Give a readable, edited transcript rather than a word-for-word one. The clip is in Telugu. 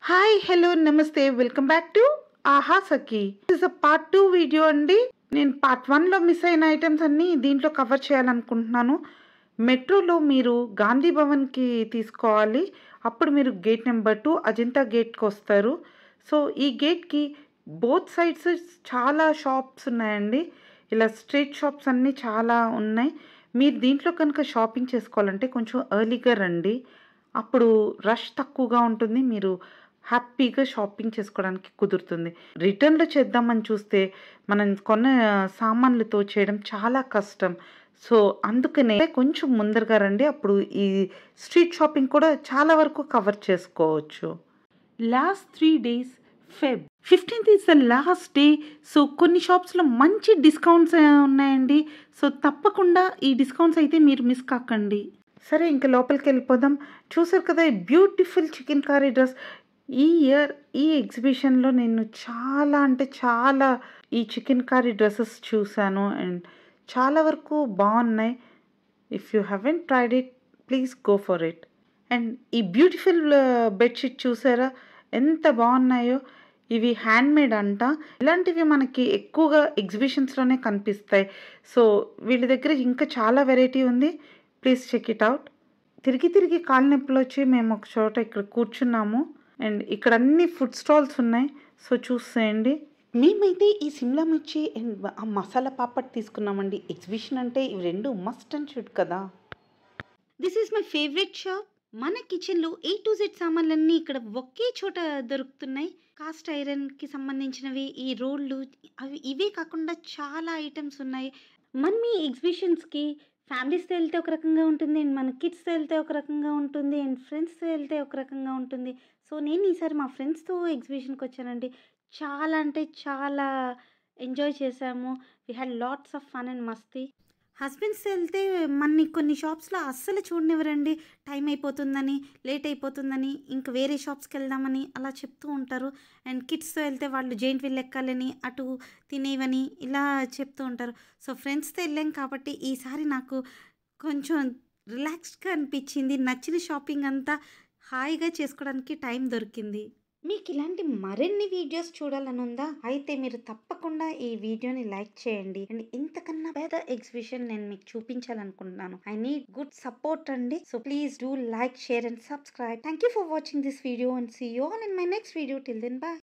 హాయ్ హలో నమస్తే వెల్కమ్ బ్యాక్ టు ఆహా సఖీ. ఇస్ అ పార్ట్ 2 వీడియో అండి. నేను పార్ట్ 1లో మిస్ అయిన ఐటమ్స్ అన్నీ దీంట్లో కవర్ చేయాలనుకుంటున్నాను. మెట్రోలో మీరు గాంధీ భవన్కి తీసుకోవాలి. అప్పుడు మీరు గేట్ నెంబర్ 2 అజంతా గేట్కి వస్తారు. సో ఈ గేట్కి బోత్ సైడ్స్ చాలా షాప్స్ ఉన్నాయండి. ఇలా స్ట్రీట్ షాప్స్ అన్నీ చాలా ఉన్నాయి. మీరు దీంట్లో కనుక షాపింగ్ చేసుకోవాలంటే కొంచెం ఎర్లీగా రండి. అప్పుడు రష్ తక్కువగా ఉంటుంది. మీరు హ్యాపీగా షాపింగ్ చేసుకోవడానికి కుదురుతుంది. రిటర్న్‌లో చేద్దామని చూస్తే మనం కొన్న సామాన్లతో చేయడం చాలా కష్టం. సో, అందుకనే కొంచెం ముందరగా రండి. అప్పుడు ఈ స్ట్రీట్ షాపింగ్ కూడా చాలా వరకు కవర్ చేసుకోవచ్చు. లాస్ట్ 3 డేస్ ఫెబ్ 15థ్ is the last day. So, కొన్ని షాప్స్‌లో మంచి డిస్కౌంట్స్ ఉన్నాయండి. సో, తప్పకుండా ఈ డిస్కౌంట్స్ అయితే మీరు మిస్ కాకండి. సరే ఇంక లోపలికెళ్ళిపోదాం. చూసారు కదా ఈ బ్యూటిఫుల్ చికెన్ కర్రీ డ్రెస్. ఈ ఇయర్ ఈ ఎగ్జిబిషన్‌లో నేను చాలా అంటే చాలా ఈ చికెన్ కర్రీ డ్రెసెస్ చూసాను. అండ్ చాలా వరకు బాగున్నాయి. If you haven't tried it please go for it. And ఈ బ్యూటిఫుల్ బెడ్‌షీట్ చూసారా ఎంత బాగున్నాయో. ఇవి హ్యాండ్‌మేడ్ అంట. ఇలాంటివి మనకి ఎక్కువగా ఎగ్జిబిషన్స్‌లోనే కనిపిస్తాయి. సో, వీళ్ళ దగ్గర ఇంకా చాలా వెరైటీ ఉంది. Please check it out. తిరిగి తిరిగి కాళ్ళు నొప్పులొచ్చి మేము ఒక చోట ఇక్కడ కూర్చున్నాము. అండ్ ఇక్కడ అన్ని ఫుడ్ స్టాల్స్ ఉన్నాయి. సో, చూసేయండి. మేమైతే ఈ సిమ్లా మిర్చి అండ్ ఆ మసాలా పాపడ్ తీసుకున్నామండి. ఎగ్జిబిషన్ అంటే ఇవి 2 మస్ట్ అండ్ షుడ్ కదా! This is my favourite shop. మన కిచెన్‌లో ఏ టు జెడ్ సామాన్లన్నీ ఇక్కడ ఒకే చోట దొరుకుతున్నాయి. కాస్ట్ ఐరన్‌కి సంబంధించినవి, ఈ రోళ్ళు ఇవే కాకుండా చాలా ఐటెమ్స్ ఉన్నాయి. మనం ఈ ఎగ్జిబిషన్స్‌కి ఫ్యామిలీస్‌తో ఎళ్తే ఒక రకంగా ఉంటుంది. అండ్ మన కిడ్స్‌తో ఎళ్తే ఒక రకంగా ఉంటుంది. అండ్ ఫ్రెండ్స్‌తో ఎళ్తే ఒక రకంగా ఉంటుంది. సో, నేను ఈసారి మా ఫ్రెండ్స్‌తో ఎగ్జిబిషన్‌కొచ్చానండి. చాలా అంటే చాలా ఎంజాయ్ చేశాము. We had lots of fun and మస్తీ. హస్బెండ్స్‌తో ఎళ్తే మనని కొన్ని షాప్స్‌లో అస్సలు చూడనివ్వరండి. టైం అయిపోతుందని, లేట్ అయిపోతుందని, ఇంక వేరే షాప్స్‌కెళ్దామని అలా చెప్తూ ఉంటారు. అండ్ కిడ్స్‌తో ఎళ్తే వాళ్ళు జెయింట్ వీల్ ఎక్కాలని, అటు తినేవని ఇలా చెప్తూ ఉంటారు. సో, ఫ్రెండ్స్‌తో ఎళ్ళాం కాబట్టి ఈసారి నాకు కొంచెం రిలాక్స్డ్‌గా అనిపిచ్చింది. నచ్చిన షాపింగ్ అంతా హాయిగా చేసుకోవడానికి టైం దొరికింది. మీకు ఇలాంటి మరిన్ని వీడియోస్ చూడాలనుందా? అయితే మీరు తప్పకుండా ఈ వీడియోని లైక్ చేయండి. అండ్ ఇంతకన్నా పెద్ద ఎగ్జిబిషన్ నేను మీకు చూపించాలనుకుంటున్నాను. ఐ నీడ్ గుడ్ సపోర్ట్ అండి. So please do like, share and subscribe. Thank you for watching this video and see you all in my next video. Till then by.